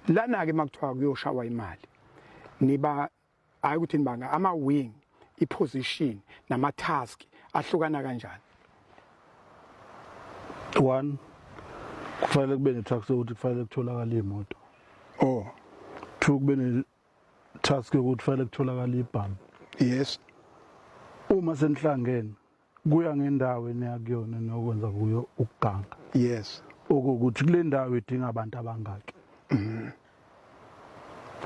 lana ke makuthiwa kuyoshawa imali niba hayi ukuthi nibanga ama wing iposition nama task ahlukana kanjani? One, kufanele kube ne-task yokuthi kufanele kutholakala imoto. Oh. Two, kube ne-task yokuthi kufanele kutholakala ibhamu. Yes. Uma senihlangene kuya ngendawo eniya kuyona nokwenza kuyo ukuganga. Yes. Ukuthi kule ndawo idinga abantu abangaki.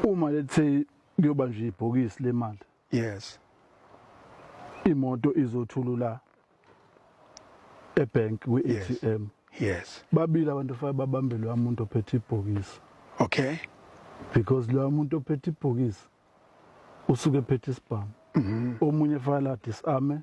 Uma let's say kuyoba nje ibhokisi lemali. Yes. Imoto izothulula ebank kwi-ATM. Yes. Babili abantu fa babambelwe umuntu ophethe ibhokisi. Okay. Because lo muntu ophethe ibhokisi usuke ephethe isibhamu. Omunye fala disarme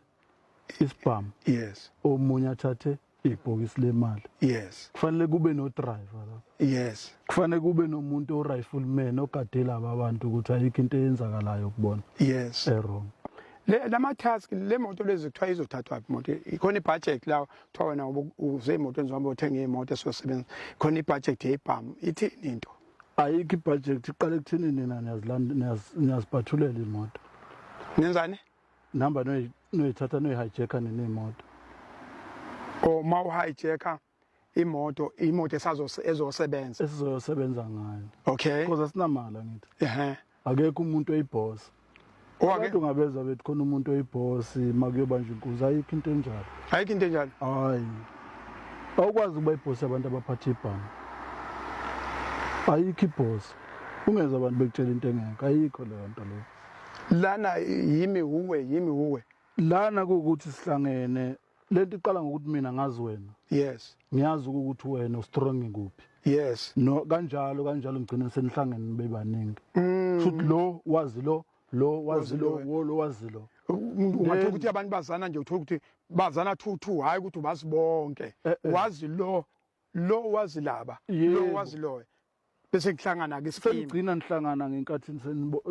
isibhamu. Yes. Omunye athathe ibhokisi lemali. Yes. Kufanele kube no driver la. Yes. Kufanele kube nomuntu o-rifleman ogadela abantu ukuthi ayikho into eyenzakalayo kubona. Yes. Wrong. Lama task le moto lezi kuthiwa izothathwa imoto ikhona ibudget la kuthiwa wena uze imoto enzohamba uthenga imoto esosebenza khona ibudget yebhamu ithini into? Ayikho ibudget iqale kuthini nina niyaziphathulela imoto. Nenzani? Namba noyithatha noyihijacka nenemoto. O ma uhijacka imoto ezosebenza. Esizosebenza ngayo. Okay. Because asinamala ngithi. Akekho umuntu oyiboss. Abantu ngabeza bethi khona umuntu oyiboss makuyoba nje inkuzi ayikho into enjalo. Ayikho into enjalo. Hayi. Awukwazi ukuba iboss abantu abaphatha ibhamu. Ayikho iboss. Ungenza abantu bekutshela into engekho ayikho leyo nto leyo. Lana yimi huwe. Lana ukuthi sihlangene lento iqala ngokuthi mina ngazi wena. Yes. Ngiyazi ukuthi wena ustrong kuphi. Yes. No kanjalo ngigcina senihlangene bebaningi. Futhi lo wazi lo wazi lo. Ungathola ukuthi abantu bazana nje uthola ukuthi bazana 2 hayi ukuthi bazi bonke. Wazi lo wazi laba. Lo wazi lo. Bese kuhlangana ke scheme. Sigcina nihlangana ngenkathi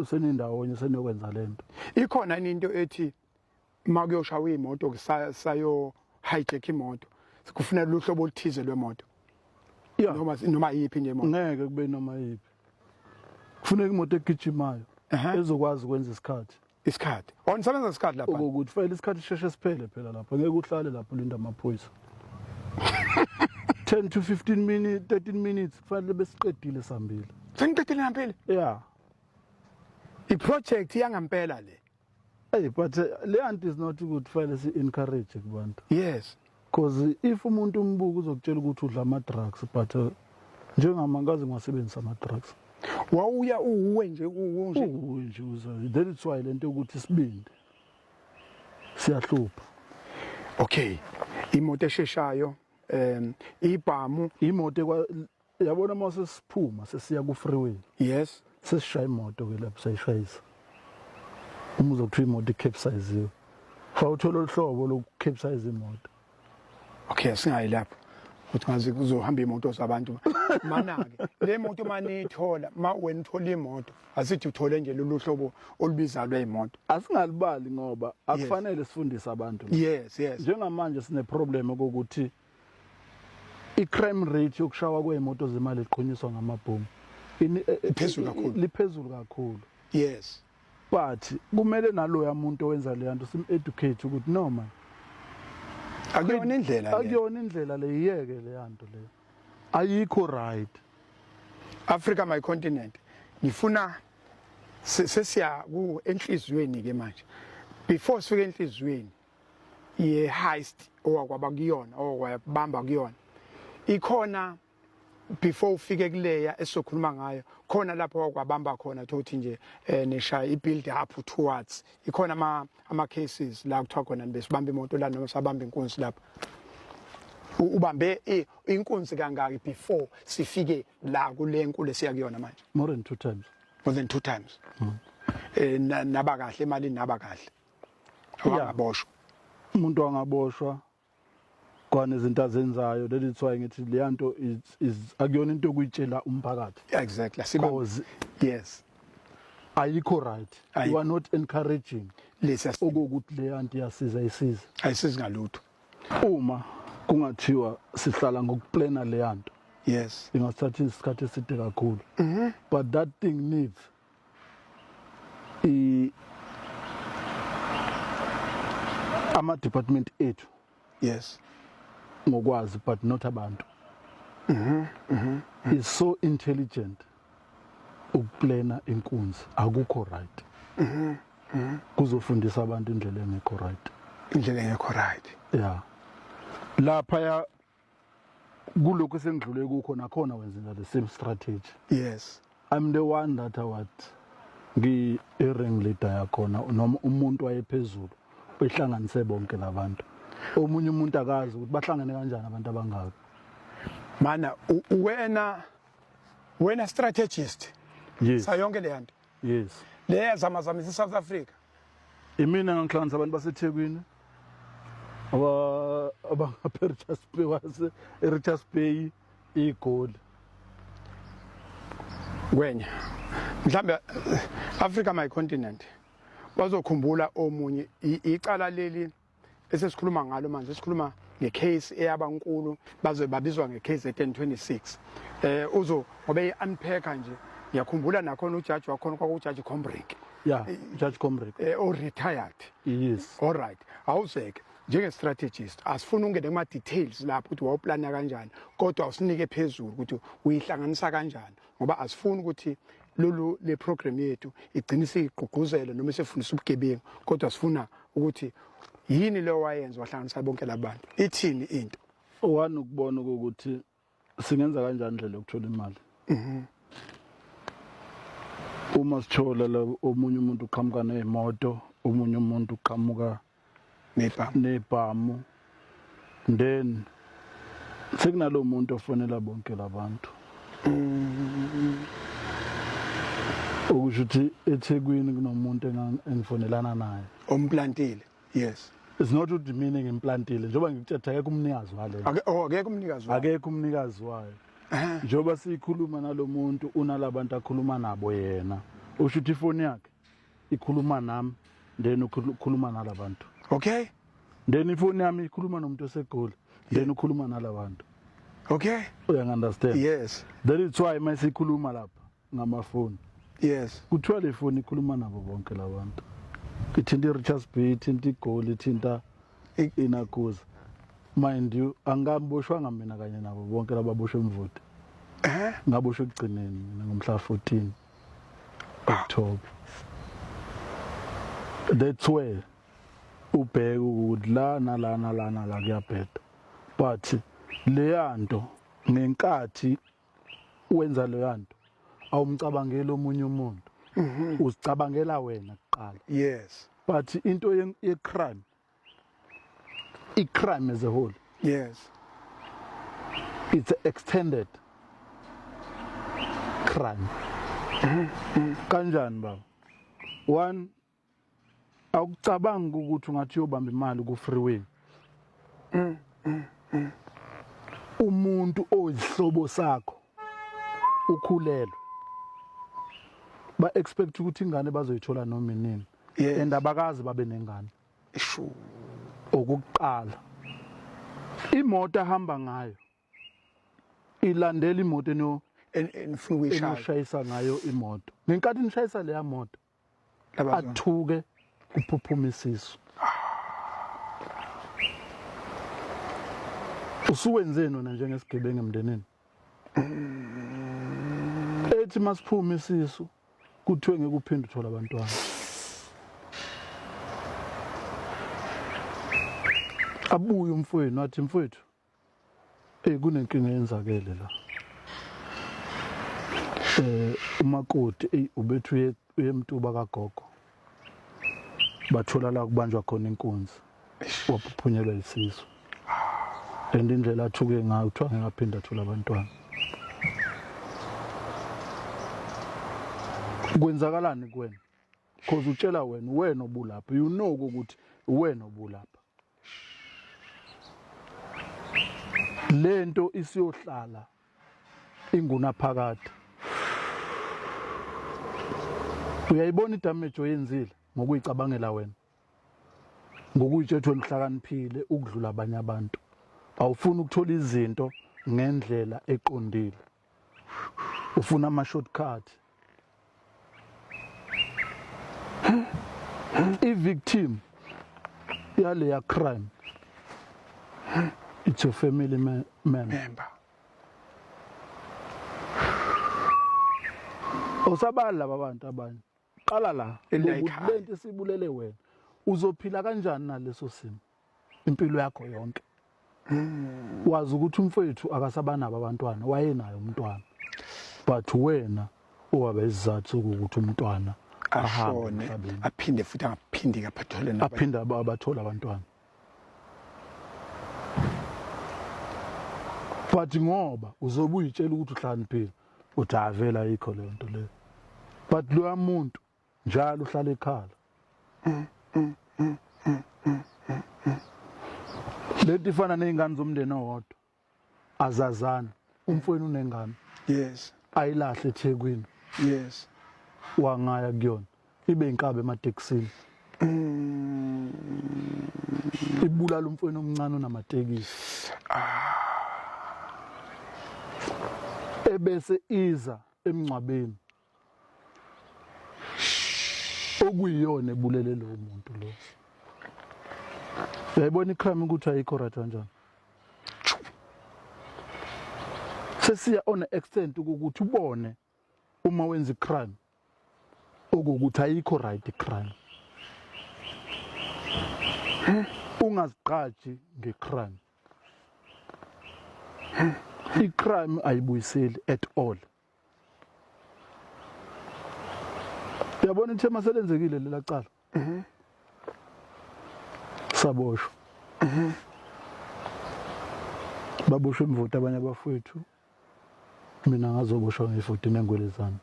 senindawonye senokwenza lento. Ikhona into ethi makuyoshawa imoto sayo hijack imoto. Kufanele uhlobo oluthize lwemoto. Noma yiphi nje imoto. Ngeke kube noma yiphi. Kufuneka imoto egijimayo ezokwazi ukwenza isikhathi. Onisebenza isikhathi lapha. Ukuthi fanele isikhathi sheshe siphele phela lapha. Ngeke uhlale lapho ulinda amaphoyisa. 10 to 15 minutes, 13 minutes kufanele besiqedile sambili. Seniqedile ngempela? Yeah. I-project yangempela le. Hey, but le anti is not good fanele si encourage kubantu. Yes. Because if umuntu umbuka uzokutshela ukuthi udla ama drugs but njengamangazi ngiwasebenzisa ama drugs. Wawuya uwe nje that's why lento ukuthi sibindi siyahlupha. Okay. Imoto esheshayo ibhamu imoto yabona mase siphuma sesiya ku freeway. Yes. Sesishaya imoto ke lapho sayishayisa. Uma uzokuthiwa imoto i-capsize. Fawuthola uhlobo loku-capsize imoto. Okay, singayi lapho. Ukuthi ngazi kuzohamba imoto zabantu. Mana ke le moto manithola wena uthola imoto asithi uthole nje lolu hlobo olubiza lweimoto. Asingalibali ngoba akufanele sifundise abantu. Yes. Njengamanje sine problem ukuthi i-crime rate yokushawa kweimoto zemali eqhunyiswa ngamabhomu liphezulu kakhulu. Yes. But kumele naloya muntu owenza le nto sim-educate ukuthi no man. Akuyona indlela le iyeke le nto le. Ayikho right. Africa my continent. Ngifuna sesiya ku enhlizweni ke manje. Before sifike enhlizweni ye heist owakwaba kuyona okwabamba kuyona. Ikhona before ufike kuleya esokhuluma ngayo khona lapho okwabamba khona thothi nje neshaya ibuild up towards ikhona ama cases la kuthiwa khona besibamba imoto la noma sabamba inkunzi lapha ubambe inkunzi kangaki before sifike la kule nkulu esiya kuyona manje? More than 2 times. Naba kahle emalini naba kahle wangaboshwa umuntu wangaboshwa kwane izinto azenzayo lelithi why ngithi le nto is akuyona into okuyitshela umphakathi. Exactly. Yes. Ayikho right. You are not encouraging ukuthi le nto ayisiza ngalutho. Uma kungathiwa sihlala ngokuplana le nto yes ingasithatha isikhathi eside kakhulu but that thing needs ama department ethu yes ngokwazi but not abantu is so intelligent ukuplana inkunzi akukho right kuzofundisa abantu indlela engekho right yeah lapha ya kuloko sengidlule kukho nakhona wenza the same strategy yes I'm the one that ngi ring leader yakhona noma umuntu wayephezulu behlanganise bonke labantu omunye umuntu akazi ukuthi bahlangane kanjani abantu abangaka mana wena strategist yes sayonke le yanto yes le zamazamisa South Africa imina ngihlanganisa abantu baseThekwini abangapherchas pay wase Richards Bay igoli wena mhlambe Africa my continent bazokhumbula omunye icala leli esesikhuluma ngalo manje esikhuluma ngecase eyabankulu baze babizwa ngecase e1026 ngobe unpack nje ngiyakhumbula nakhona ujaji wakhona kwakujaji Combrink yeah Judge Combrink o retired yes all right awuzeke njenge strategist asifuna ungene kuma details lapho ukuthi wawuplana kanjani kodwa usinike phezulu ukuthi uyihlanganisa kanjani ngoba asifuni ukuthi lolu le program yethu igcinise igqugquzelo noma sefundisa ubugebengu kodwa sifuna ukuthi yini lo wayenza wahlanganisa bonke labantu ithini into one ukubona ukuthi singenza kanjani indlela yokuthola imali uma sithola la omunye umuntu uqhamuka nemoto omunye umuntu uqhamuka nebhamu then sekunalo muntu ofonela bonke labantu okusho ukuthi eThekwini kunomuntu engifonelana naye omplantile yes it's not ukuthi mina ngimplantile njengoba ngikuthetha akekho umnikazi wale akekho umnikazi wayo akekho umnikazi wayo njengoba sikhuluma nalomuntu unalabantu akhuluma nabo yena usho ukuthi ifoni yakhe ikhuluma nami then ukhuluma nalabantu okay then ifoni yami ikhuluma nomuntu osegoli then ukhuluma nalabantu okay uyangunderstand yes that is why masikhuluma lapha ngamafoni yes kuthiwa le phone ikhuluma nabo bonke labantu ithinta iRichards Bay ithinta igoli ithinta inakuza mind you angamboshwanga mina kanye nabo bonke lababoshwe emvoti ngaboshwe ekugcineni mina ngomhla 14 October that's where ubheka ukuthi la nala kuyabheda but leyanto ngenkathi wenza leyanto awumcabangeli omunye umuntu uzicabangela wena kuqala yes but into ye crime i-crime as a whole yes it's extended crime kanjani baba one akucabanga ukuthi ungathi uyobamba imali ku freeway umuntu oyihlobo sakho ukhulelwe ba expect ukuthi ingane bazoyithola noma inini and abakazi babe nengane ishu okuqala imoto ahamba ngayo ilandela imoto enifuna ukushayisa ngayo imoto ngenkathi nishayisa leya moto athuke kuphuphuma isisu usuwenzeni wena njengesigebengu emndenini ethi masiphuma isisu kuthiwe ngeke uphinde uthola abantwana abuye umfowenu wathi mfowethu kunenkinga eyenzakele la umakoti ubethu uyemtuba kagogo bathola la kubanjwa khona inkunzi waphuphunyelwa isisu and indlela athuke ngayo kuthiwa ngingaphinda athola abantwana kwenzakalani kuwena because utshela wena obulapha you know ukuthi wena obulapha lento isiyohlala inguna phakade uyayibona idamage oyenzile ngokuyicabangela wena ngokuyitshethwe emhlakaniphile ukudlula abanye abantu awufuni ukuthola izinto ngendlela eqondile ufuna ama shortcut i-victim yale ya crime it's your family member. Usabala laba bantu abanye qala la ukuthi lento sibulele wena uzophila kanjani naleso simo impilo yakho yonke. Wazi ukuthi umfowethu akasabanabo abantwana wayenayo umntwana but wena owabe isizathu ukuthi umntwana ashone aphinde futhi angaphindi kapathole nabo aphinde abathola abantwana. But ngoba uzobe uyitshela ukuthi uhlaniphile uthi avela yikho le nto le but lo muntu njalo uhlala ekhala lento ifana nezingane zomndeni owodwa azazana umfowenu unengane yes ayilahle eThekwini yes wangaya kuyona ibe inkabe ematekisini ibulala umfowenu omncane onamatekisi ebese iza emncwabeni okuyiyona ebulele lo muntu lo. Uyayibona icrime ukuthi ayikho right kanjani sesiya on extent ukuthi ubone uma wenza icrime okuthi ayikho right icrime ungazigqaji ngecrime icrime ayibuyiseli at all. Uyabona ithema selenzekile lela cala saboshwa baboshwe imvoti abanye abafowethu mina ngazoboshwa ngevoti nengwelezana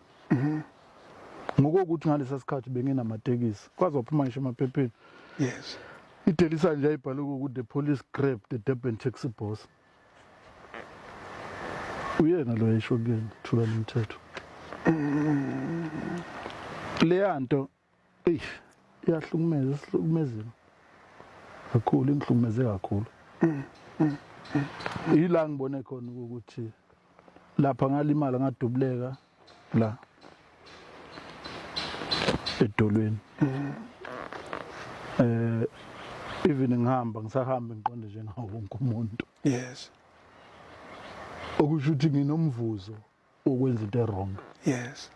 ngokuthi ngalesa sikhathi benginamatekisi kwazi waphuma ngisho emaphepheni yes idelisa nje ayibhale ukuthi the police grabbed the Durban taxi boss uyena lo yisho kuyena thula nomthetho leyanto iyahlukumeza sihlukumezile kakhulu ingihlukumeze kakhulu ila ngibone khona ukuthi lapha ngalimala ngadubuleka la edolweni even ngihamba ngisahamba ngiqonde njengawo wonke umuntu yes okusho ukuthi nginomvuzo okwenza into wrong yes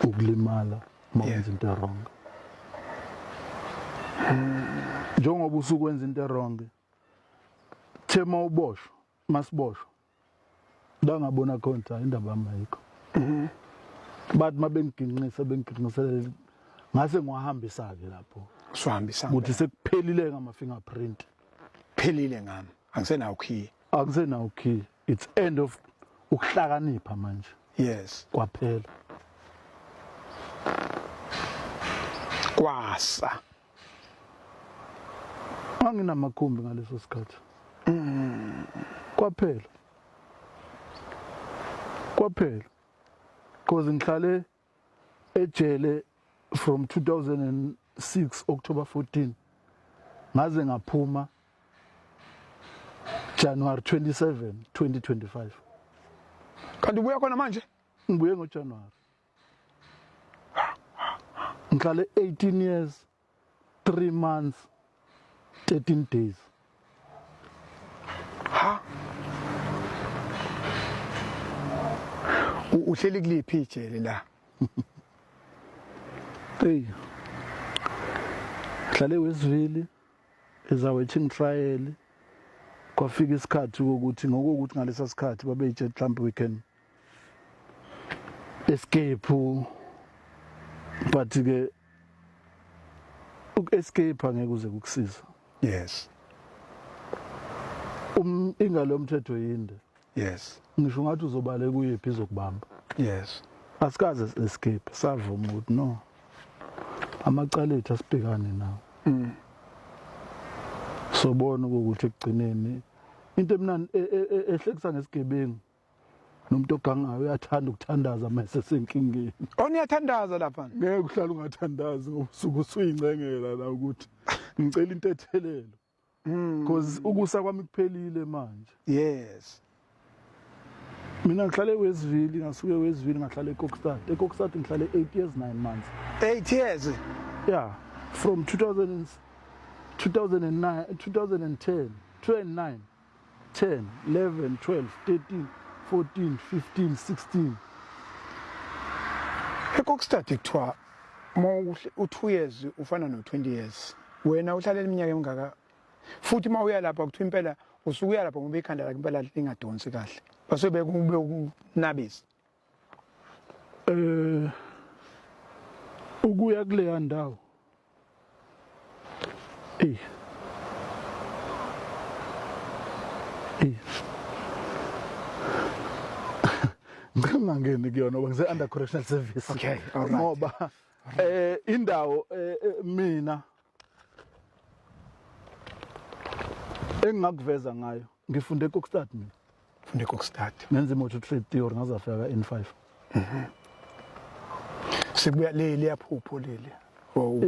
ukulimala mawuyenza into wrong njengoba usukwenza into wrong thema uboshwa masiboshwa la ngabona khona indaba amayikho bathi mabengiginqisela ngase ngwahambisa ke lapho sohambisa ukuthi sekuphelile ngama fingerprint phelile ngami akusenawo key it's end of ukuhlakanipha manje yes kwaphela kwasa anginamakhumbi ngaleso sikhathi kwaphela because ngihlale ejele from 2006 October 14 ngaze ngaphuma January 27 2025 kanti ubuya khona manje ngibuye ngoJanuary ngihlale 18 years 3 months 13 days ha uhleli kuliphi ijele la hey ngihlale Westville ezawaiting trial kwafika isikhathi ukuthi ngokuthi ngalesa sikhathi babeyitshela mhlawumbe we can escape but ke escape angeke uze ukusiza yes ingalo yomthetho yinde yes ngisho ngathi uzobale kuyephi izokubamba yes asikaze escape savuma ukuthi no amacala ethu asibhekane nawo sobona ukuthi ekugcineni into emnandi ehlekisa ngesigebengu nomuntu ogangayo uyathanda ukuthandaza mase senkingeni oniyathandaza lapha ngeke uhlala ungathandazi ngosuku usuyingcengela la ukuthi ngicela into ethelelo because ukusa kwami kuphelile manje yes Mina ngihlale eWestville, ngasuke eWestville ngahlala eKokstad. eKokstad ngihlale 8 years 9 months. 8 years. Yeah, from 2009, 2010, 2009, 10, 11, 12, 13, 14, 15, 16. eKokstad kuthiwa u2 years ufana no20 years. Wena uhlala iminyaka emingaka futhi mawuya lapha kuthiwa impela usukuya lapha ngoba ikhanda lakhe impela lingadonsi kahle. Basobe kube ukunabisa. Ukuya kuleya ndawo. Ngingangeni kuyona ngoba ngise under correctional service. Okay, all right. Ngoba indawo mina engakuveza ngayo ngifunde eKokstad mina. Funde eKokstad. Ngenza imoto trade theory ngazafika N5. Sibuya le yaphupho leli.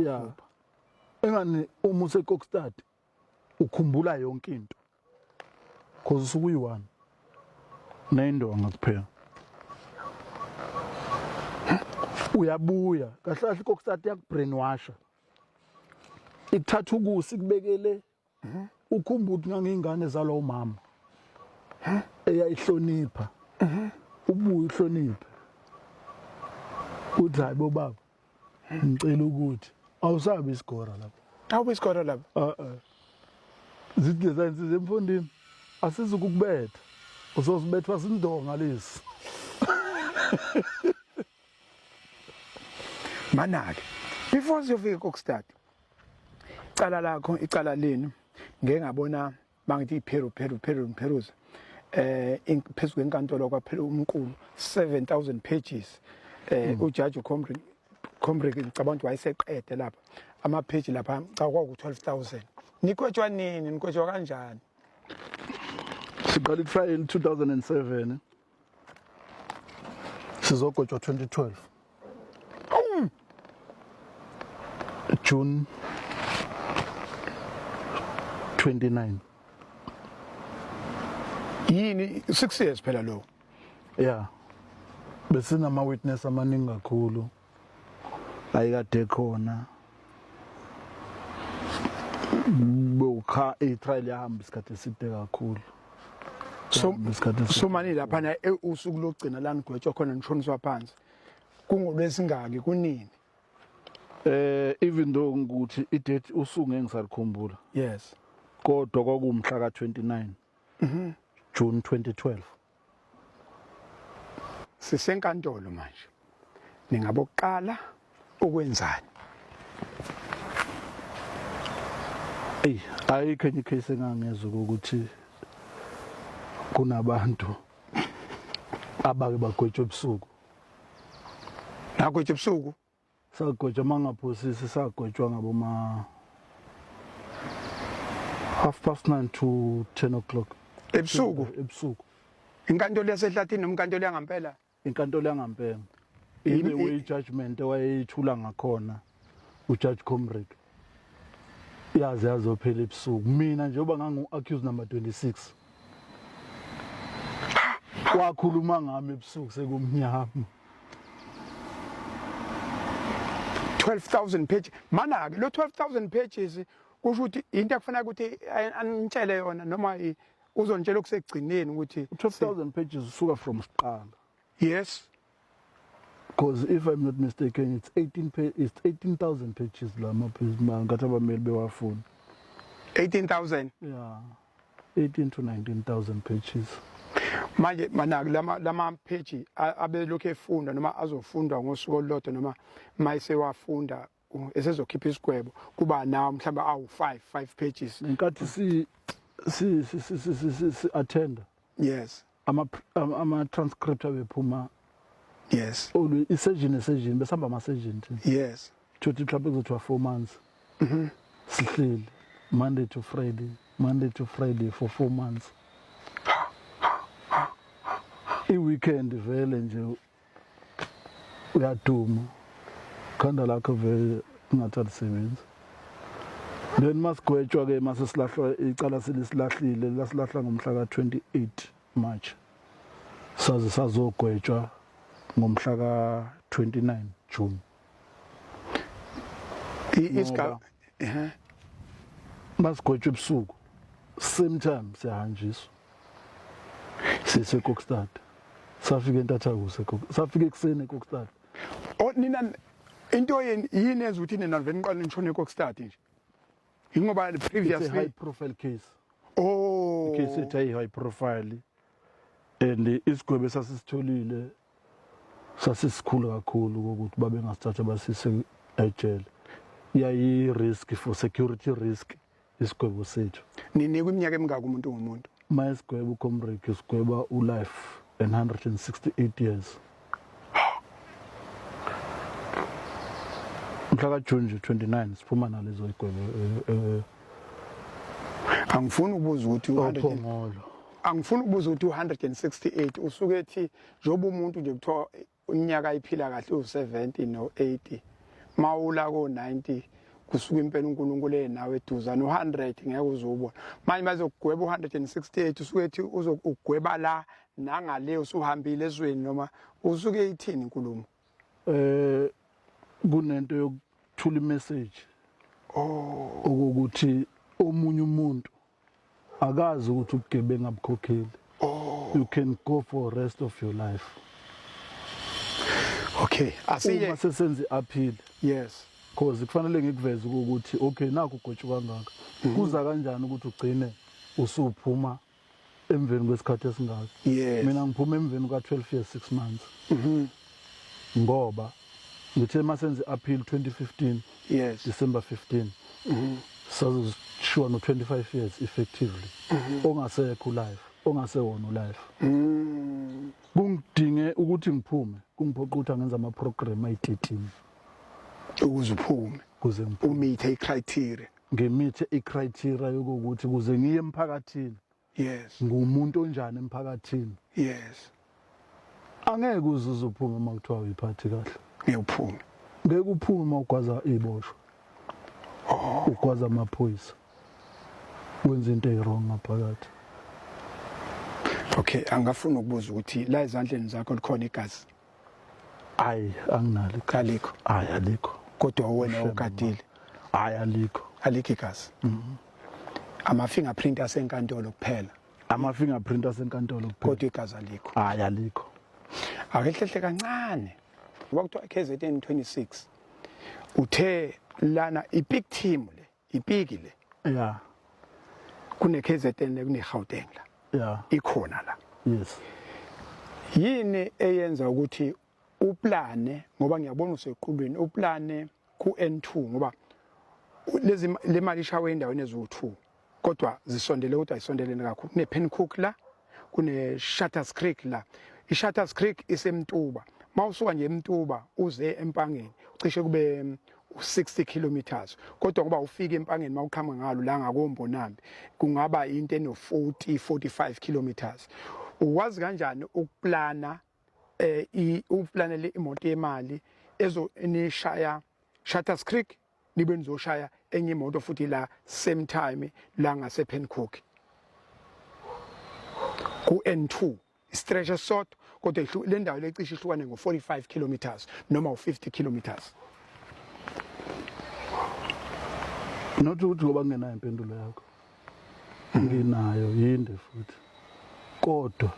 Yeah. Engani uma useKokstad ukhumbula yonke into. Cause usuku uyi1. Nendo ngakuphela. Uyabuya kahle kahle iKokstad yakubrainwasha. Ikuthatha ukusi kubekele ukhumbula ukuthi ngangingane zalo mama. Eyayihlonipha. Ubuye uhloniphe. Uthi hayi bobaba. Ngicela ukuthi awusabi isigora lapha. Awube isikora lapha. Zithi lezi emfundini asizukubetha. Uzosibethwa sindonga lesi. Manake before siyofika eKokstad icala lakho icala lenu ngeke ngabona bangithi iPeruza phezulu kwenkantolo kwaphela umqulu 7,000 pages uJudge Comric ngicabanga ukuthi wayeseqede lapha ama-page lapha cha kwaku 12,000 nikwetshwa nini nikwetshwa kanjani siqala i-trial 2007 sizogwetshwa 2012 June 29 yini 6 years phela lo yeah besinama witness amaningi kakhulu ayikade khona bokha i-trial yahamba isikhathi eside kakhulu so manje lapha na usuku logcina la nigwetshwa khona nishoniswa phansi kungolwesingaki kunini even though ukuthi i-date usuku ngeke ngisakukhumbula yes kodwa kwakumhla ka-29 June 2012 sisenkantolo manje ningabokuqala ukwenzani ayikho enye case engangezwe ukuthi kunabantu abake bagwetshwa ebusuku nagwetshwa ebusuku sagwetshwa mangaphosisi sagwetshwa ngaboma 9:30 to 10 o'clock ebusuku inkantolo yasehlathini nomkantolo yangampela inkantolo yangampela ile way judgment ewayethula ngakhona uJudge Comric yaze yazophela ebusuku mina njengoba ngangu-accused number 26 wakhuluma ngami ebusuku sekumnyama 12,000 pages mana ke lo 12,000 pages kusho ukuthi into akufanele ukuthi anitshele yona noma uzontshela kusegcineni ukuthi 12,000 pages usuka from siqala yes because if I'm not mistaken it's 18,000 pages la maphepha ngathi abameli bewafuna 18,000 yeah 18 to 19,000 pages manje manaki lama page abelokhu efunda noma azofundwa ngosuku olulodwa noma mayisewafunda esezokhipha isigwebo kuba nawo mhlawumbe awu5 pages inkathi si attend yes ama transcript abephuma yes isession besihamba ama session yes thothi mhlawumbe kuzothiwa 4 months sihleli Monday to Friday for 4 months i-weekend vele nje uyaduma khanda lakho vele ungathi alisebenzi then masigwetshwa ke mase silahlwa icala selisilahlile lasilahla ngomhla ka 28 March saze sazogwetshwa ngomhla ka-29 June. Isigaba Masigwetshwa ebusuku same time siyahanjiswa siseKokstad, safika eNtathakusa, safika ekuseni eKokstad. Oh nina into yini ezo uthi nina vele niqala nishone eKokstad nje ingoba It's a previously high profile case. oh Case ethi high profile and isigwebo sasisitholile sasisikhulu kakhulu ukuthi babe ngasithatha basise ejele. Yayi risk for security risk isigwebo sethu. ninikwe iminyaka emingaka umuntu ngomuntu Mayisigwebo uComrade sigweba ulife and 168 years. Mhla kaJune 29 siphuma nalezo igwebo angifuni ukubuza ukuthi ophongolo. angifuni ukubuza ukuthi 168 usuke ethi njoba umuntu nje kuthiwa iminyaka ayiphila kahle u70 no 80 mawula ko 90 kusuka impela uNkulunkulu enawe eduza no 100 ngeke uzobona manje bazokugweba u168 usuke ethi uzokugweba la nangale usuhambile ezweni noma usuke ithini inkulumo Kunento yokuthula imessage ukuthi omunye umuntu akazi ukuthi ubugebengu abukhokheli. You can go for the rest of your life. okay asiye Uma sesenze appeal yes because kufanele ngikuveze ukuthi okay naku ugwetshwa kangaka kuza kanjani ukuthi ugcine usuphuma emveni kwesikhathi esingaka. yes Mina ngiphuma emveni ka12 years 6 months. Ngoba ngithe masenze appeal 2015 yes December 15 sazoshiwa no 25 years effectively ongasekho life ongasewona life. Kungidinge ukuthi ngiphume kungiphoqa ukuthi angenza ama program ayi13 ukuze uphume kuze ngiphume umeet criteria ngemithe icriteria yokuthi kuze ngiye emphakathini yes ngumuntu onjani emphakathini. yes Angeke uzuze uphume makuthiwa uyiphathi kahle. ngiyuphume Ngeke uphume mawugwaza iboshwa ugwaza amaphoyisa wenza into ewrong ngaphakathi. okay angafuna ukubuza ukuthi la ezandleni zakho likhona igazi Hayi anginalo kalikho hayi alikho kodwa wena ukadile hayi alikho alikho igazi ama fingerprint asenkantolo kuphela ama fingerprint asenkantolo kuphela kodwa igazi alikho hayi alikho. akehlehle kancane ngoba kuthiwa KZN 26 uthe lana ibig team le ipiki le Yeah kune KZN le kune Gauteng la yeah ikhona la yes yini eyenza ukuthi uplane ngoba ngiyabona useqhubeni uplane ku N2 ngoba lezi le mali ishawe endaweni ezu2 kodwa zisondele ukuthi ayisondelene kakhulu kune Pencook la kune Shutters Creek la iShutters Creek isemtuba mawusuka nje eMtuba uze empangeni ucishe kube 60 kilometers kodwa ngoba ufika empangeni mawuqhama ngalo la ngakombonambi kungaba into eno 40-45 kilometers. Uwazi kanjani ukuplana uplanele imoto yemali ezo enishaya Shutters Creek nibe nizoshaya enye imoto futhi la same time la ngase Pencook ku N2 stretch short kodwa le ndawo lecishe ihlukane ngo45 kilometers noma u50 kilometers. Not ukuthi ngoba ngenayo impendulo yakho nginayo yinde futhi kodwa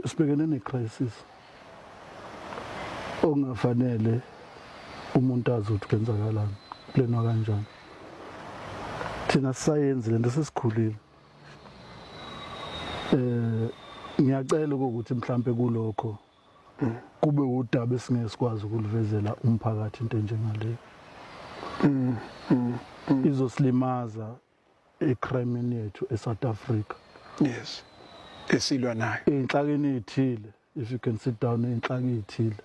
sibhekene necrisis ongafanele umuntu azi ukuthi kwenzakalani pleno kanjani. Thina science lento sesikhulile ngiyacela ukuthi mhlambe kulokho kube udaba esingesikwazi ukulivezela umphakathi into enjengale izosilimaza ecrime yethu eSouth Africa. Yes esilwa nayo inhlakeni ezithile if you can sit down inhlaki ezithile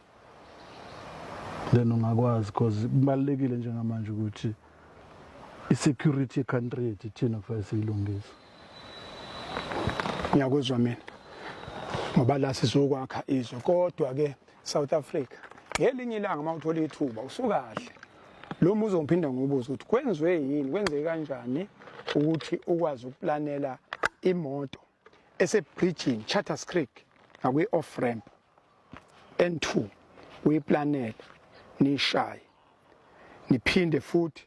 then ungakwazi because kubalekile njengamanje ukuthi isecurity country yethu thina kufanele siyilungise. Ngiyakuzwa mina ngoba la sizokwakha izwe kodwa ke South Africa ngelinye ilanga mawuthola ithuba usukahle lo muzo ngiphinda ngobuza ukuthi kwenzwe yini kwenzeke kanjani ukuthi ukwazi ukuplanela imoto ese-bridging Charters Creek akwi-off ramp N2 kuyiplanela nishaye niphinde futhi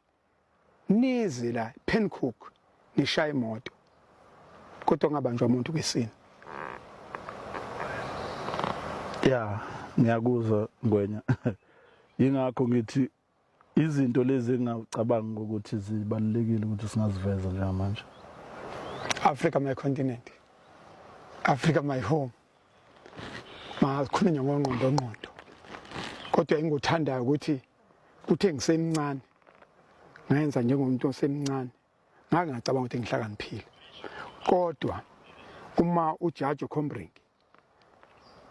nize la Pencook nishaye imoto kodwa ngabanjwa umuntu kwesini. Ya ngiyakuzwa Ngwenya ingakho ngithi izinto lezi engicabanga ukuthi zibalekile ukuthi singaziveza njengamanje. Africa my continent, Africa my home. Makhulunywa ngqondo kodwa engikuthandayo ukuthi kuthe ngisemncane ngenza njengomuntu osemncane ngake ngacabanga ukuthi ngihlakaniphile kodwa uma uJaji Combring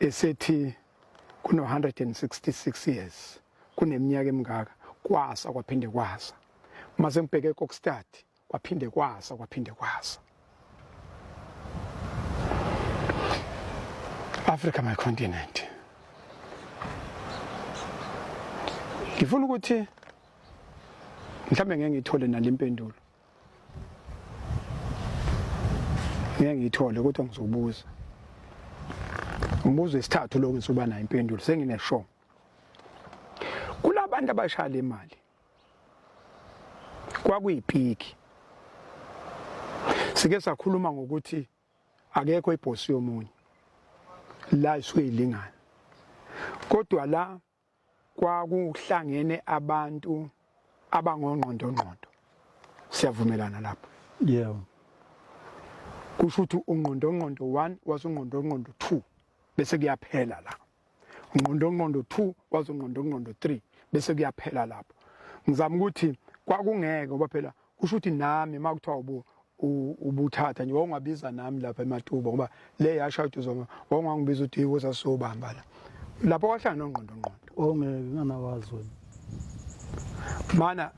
esethi kuno 166 years kuneminyaka emingaka kwasa kwaphinde kwasa mase ngibheke eKokstad kwaphinde kwasa Africa my continent. Ngifuna ukuthi mhlambe ngeke ngithole nalempendulo. Ngeke ngithole kodwa ngizobuza. Umbuzo wesithathu lo ngisuba nayo impendulo sengineshow. Kulabantu abashaya imali. Kwakuyipiki. Sike sakhuluma ngokuthi akekho ibhosi yomunye. La isweyilingana. Kodwa la kwakuhlangene abantu abangongqondo. Siyavumelana lapho. Yeah. Kusho ukuthi ungqondo 1 wasungqondo 2 bese kuyaphela la. Ungqondo 2 wasungqondo 3 bese kuyaphela lapho. Ngizama ukuthi kwakungeke ngoba phela kusho ukuthi nami makuthiwa ubuthatha nje ungabiza nami lapha eMatuba ngoba le yashayithu zoma wangangibiza uthi iwoza sobamba la. Lapho kwahlanga nongqondo. Ongeke nganawazi wena. Mana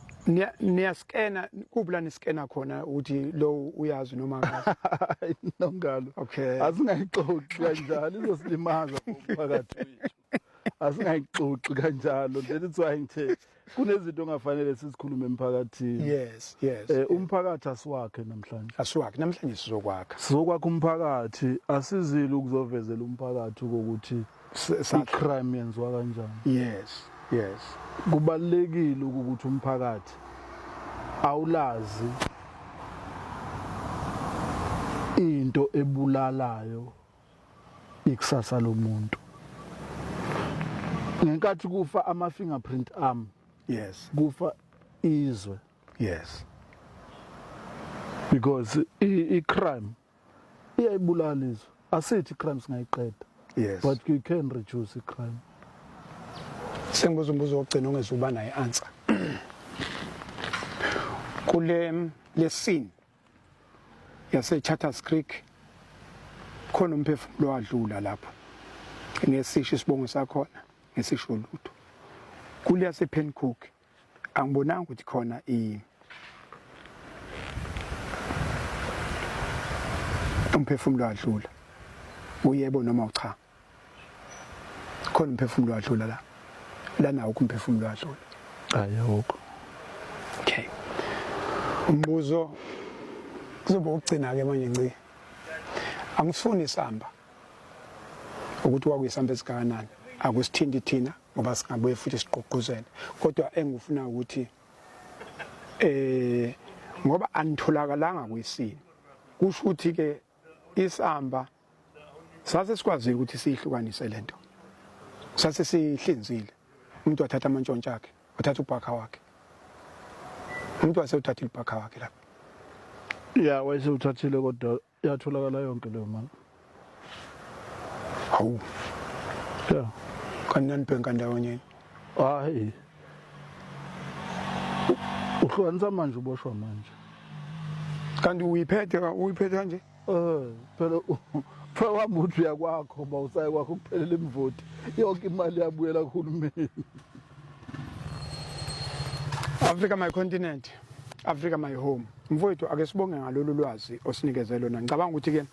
niyaskena kubula niskena khona ukuthi lo uyazi noma ngazi nongalo. Okay. Asingayixoxi kanjalo izosilimaza umphakathi wethu. Asingayixoxi kanjalo that's why ngithe kunezinto ongafanele sizikhulume emphakathini. Yes. Umphakathi asiwakhe namhlanje. Namhlanje sizokwakha. Sizokwakha umphakathi asizile ukuzovezela umphakathi ukuthi i-crime yenziwa kanjani. Yes. Kubalekile ukuthi umphakathi awulazi into ebulalayo ikusasa lomuntu. Ngenkathi kufa ama-fingerprint arm. Yes. Kufa izwe. Yes. Because i-crime iyayibulala izwe. Asithi crime singayiqeda. Yes. But you can reduce i-crime. Sengibuza umbuzo wokugcina ongezuba naye answer. Kule scene yase Charters Creek khona umphefumulo wadlula lapho. Ngesisho isibongo sakhona ngesisho lutho. Kule yase Pencook angibonanga ukuthi khona umphefumulo wadlula. Uyebo noma ucha. Khona umphefumulo wadlula la. Lana ukumphefumulo wadlula. Ayikho. Okay. Umbuzo kuzoba ukugcina ke manje ngci. Angisifuni isamba. Ukuthi kwakuyisamba esikanani. Akusithindi thina ngoba singabuye futhi siqoquzele. Kodwa engifuna ukuthi ngoba anitholakalanga kwisini. Kusho ukuthi ke isamba sase sikwazi ukuthi sihlukanise lento. Sase sihlinzile. Umuntu wathatha amantshontsha akhe, wathatha ubhakha wakhe. Umuntu wasewuthatha ibhakha wakhe lapha. Yeah, wayesewuthathile kodwa yatholakala yonke leyo mali. Hawu. Yeah. Kanani bhenka ndawonye. Hayi. Uhlukanisa manje uboshwa manje. Kanti uyiphethe kanje? Phela wamuthi uyakwakho bawusaye kwakho kuphelela imvoti. Yonke imali yabuyela kuhulumeni. Africa my continent, Africa my home. Mfowethu ake sibonge ngalolu lwazi osinikeze lona. Ngicabanga ukuthi ke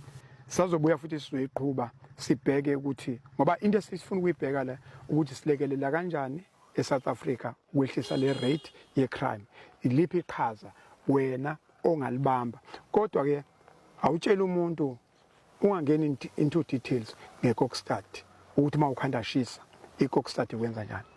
sazobuya futhi sizoyiqhubha sibheke ukuthi ngoba into esifuna ukuyibheka la ukuthi silekelela kanjani eSouth Africa ukwehlisa le rate ye crime. Iliphi iqhaza wena ongalibamba. Kodwa ke awutshela umuntu ungangeni into details ngecoke study ukuthi mawukhanda shisa icoke study kwenza njani.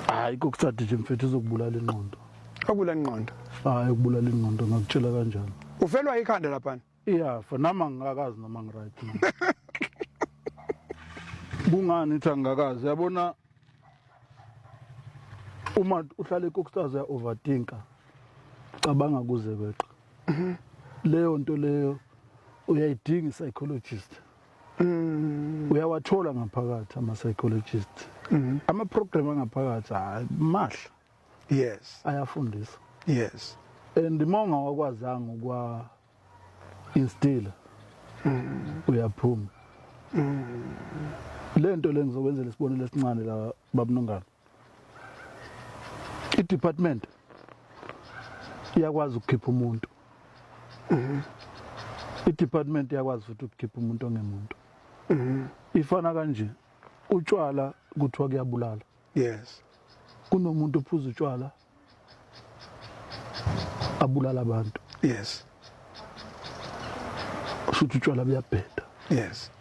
Hayi kokusathi nje mfethu izokubulala ingqondo. Akubulala ingqondo. Hayi ukubulala ingqondo ngakutshela kanjalo. Ufelwa ikhanda lapha. Iyafa nama ngingakazi noma ngiright. Kungani ithi angakazi yabona uma uhlala eCookstars uya overthinka cabanga kuze kweqa. Leyo nto leyo uyayidinga psychologist. Uyawathola ngaphakathi ama psychologist. Ama program angaphakathi hayi mahla. Yes. Ayafundisa. Yes. And monga wakwazanga ukwa instill. Uyaphuma. Lento le ngizokwenzela isibonelo esincane la babunongana. I-department iyakwazi ukukhipha umuntu. I-department iyakwazi futhi ukukhipha umuntu ongemuntu. Ifana kanje utshwala kuthiwa kuyabulala. Yes. Kunomuntu ophuza utshwala abulala abantu. Yes. Futhi utshwala buyabheda. Yes.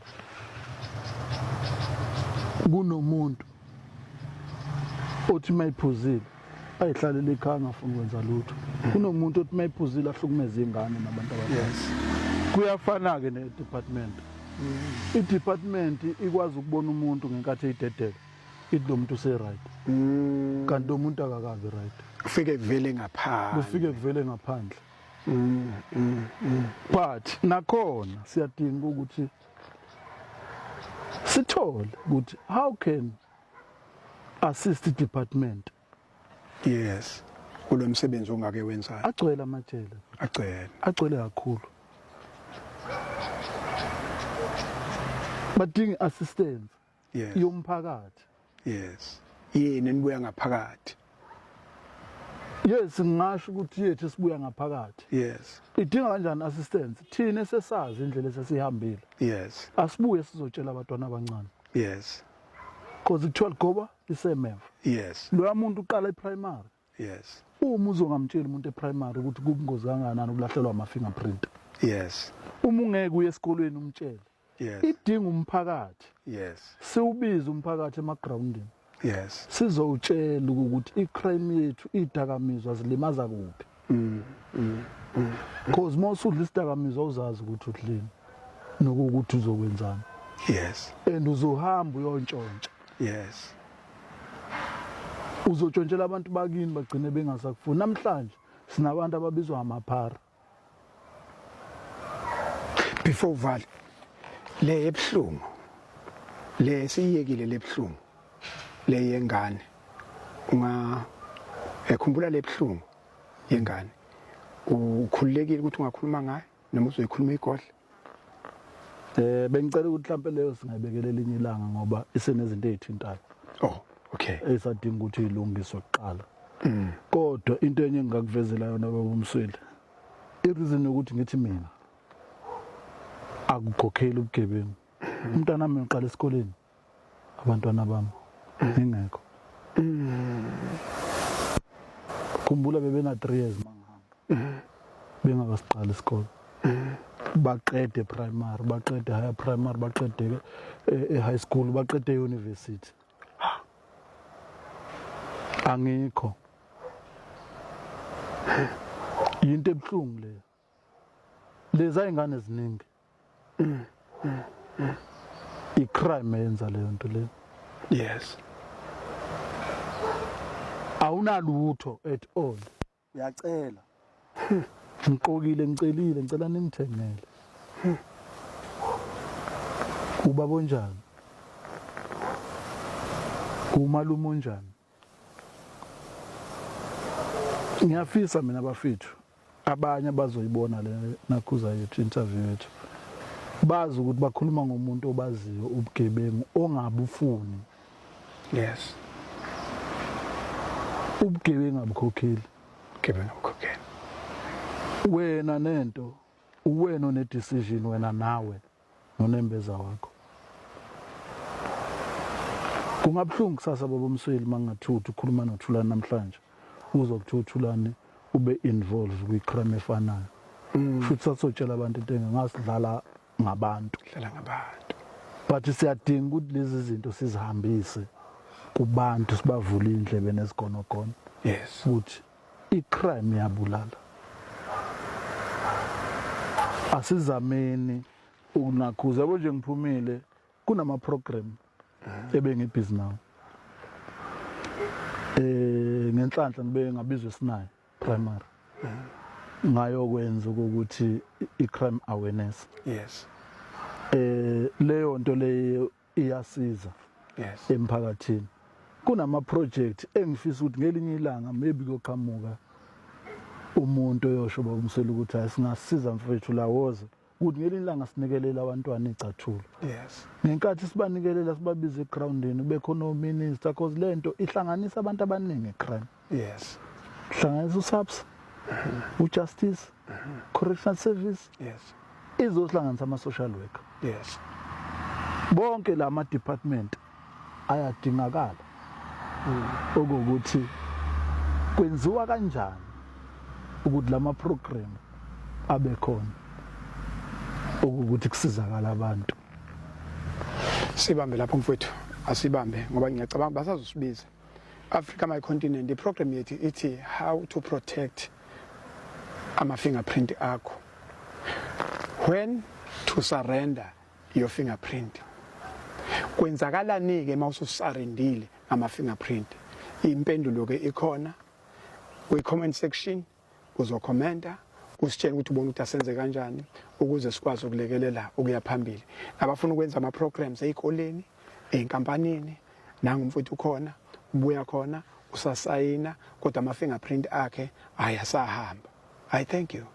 Kunomuntu othi mayiphuzile ayihlalela ekhaya ngafuna ukwenza lutho. Kunomuntu othi mayiphuzile ahlukumeza ingane nabantu abadala. Yes. Kuyafana ke ne-department. I-department ikwazi ukubona umuntu ngenkathi eyidedela. Ithi lo muntu use-right. Kanti umuntu akakabi right. Kufike kuvele ngaphandle. Kufike kuvele ngaphandle. But nakhona siyadinga ukuthi sithole ukuthi how can assist department. Yes. Kulo msebenzi ongake wenzayo. Agcwele amajele. Agcwele kakhulu. Badinga assistance. Yes. Yomphakathi. Yes. Yini nibuya ngaphakathi. Yes, ngisho ukuthi yethu sibuya ngaphakathi. Yes. Idinga kanjani assistance? Thina sesazi indlela esesihambile. Yes. Asibuye sizotshela abantwana abancane. Yes. Because kuthiwa ligoba isemeva. Yes. Lo muntu uqala eprimary. Yes. Uma uzongamtshela umuntu eprimary ukuthi kubungozi kangakanani ukulahlelwa ama-fingerprint. Yes. Uma ungeke uye esikolweni umtshele. Yes. Idinga umphakathi. Yes. Siwubiza umphakathi emagroundini. Yes. Sizowutshela ukuthi icrime yethu idakamizwa zilimaza kuphi. Because mawusudla isidakamizwa uzazi ukuthi udlini nokuthi uzokwenzani. Yes. And uzohamba uyontshontsha. Yes. Uzotshontshela abantu bakini bagcine bengasakufuni. Namhlanje sinabantu ababizwa amaphara. Before uvale le ebhlungu le siyekile lebhlungu le yengane ekhumbula lebhlungu yengane ukhululekile ukuthi ungakhuluma ngayo noma uzoyikhuluma igodla. Bengicela ukuthi mhlawumbe leyo singayibekela elinye ilanga ngoba isenezinto ezithintayo. Oh, okay. Esadinga ukuthi ilungiswe kuqala. Kodwa into enye engakuvezela yona babumsweli. I-reason ukuthi ngithi mina akukhokheli ubugebengu. Umntwana wami uqala esikoleni. Abantwana bami ngingekho. Khumbula bebena 3 years mangihamba. Bengakasiqala isikole. Baqede primary, baqede higher primary, baqede high school, baqede university. Angikho. Yinto ebhlungu le. Leza ingane eziningi. I-crime yenza leyo nto le. Yes. Awunalutho at all. Uyacela. Ngiqokile ngicelile ngicela ningithengele. Ubaba onjani? Umalume onjani? Ngiyafisa mina bafethu abanye abazoyibona le nakhuza yethu interview yethu. Bazi ukuthi bakhuluma ngomuntu obaziyo ubugebengu ongabufuni. Yes. Ubugebengu abukhokheli. Ubugebengu abukhokheli. Wena nento uwena one decision wena nawe nonembeza wakho. Kungabhlungu kusasa babomsweli mangathuthu ukhuluma noThulani namhlanje uzokuthuthulani ube involved kwi-crime efanayo. futhi sasotshela abantu into engasidlala ngabantu dlala ngabantu. but siyadinga ukuthi lezi zinto sizihambise kubantu sibavule indlebe nezigonogona Yes. ukuthi icrime iyabulala. Asizameni ukunakhuza yabo nje ngiphumile kunama program ebengibhizi nawo. Ngenhlanhla ngibe ngabizwe Sinayi primary. Ngayokwenza ukuthi icrime awareness. Yes. Leyo nto leyo iyasiza Yes. emphakathini. Kunama project engifisa ukuthi ngelinye ilanga maybe koqhamuka umuntu oyosho bakumsela ukuthi asingasiza mfethu lawoza ukuthi ngelinye ilanga sinikelela abantwana icathulo. Yes. Ngenkathi sibanikelela sibabize egroundini kube khona uminister because lento ihlanganisa abantu abaningi ecrime. Yes. Ihlanganisa uSAPS, uJustice, Correctional Service, Yes. izohlanganisa ama social worker. Yes. Bonke lama department ayadingakala ukuthi kwenziwa kanjani ukuthi lama program abe khona ukuthi kusizakala abantu. Sibambe lapho mfowethu, asibambe ngoba ngiyacabanga basazosibiza. Africa My Continent, the program yethu ithi how to protect ama fingerprint akho. When to surrender your fingerprint. Kwenzakalani ke mawususarendile ama fingerprint? Impendulo ke ikhona kwi comment section, uzokhomenta usitshela ukuthi ubona ukuthi asenze kanjani ukuze sikwazi ukulekelela ukuya phambili. Abafuna ukwenza ama programs ezikoleni, enkampanini, nangumfowethu khona, ubuya khona, usasayina kodwa ama fingerprint akhe ayasahamba. I thank you.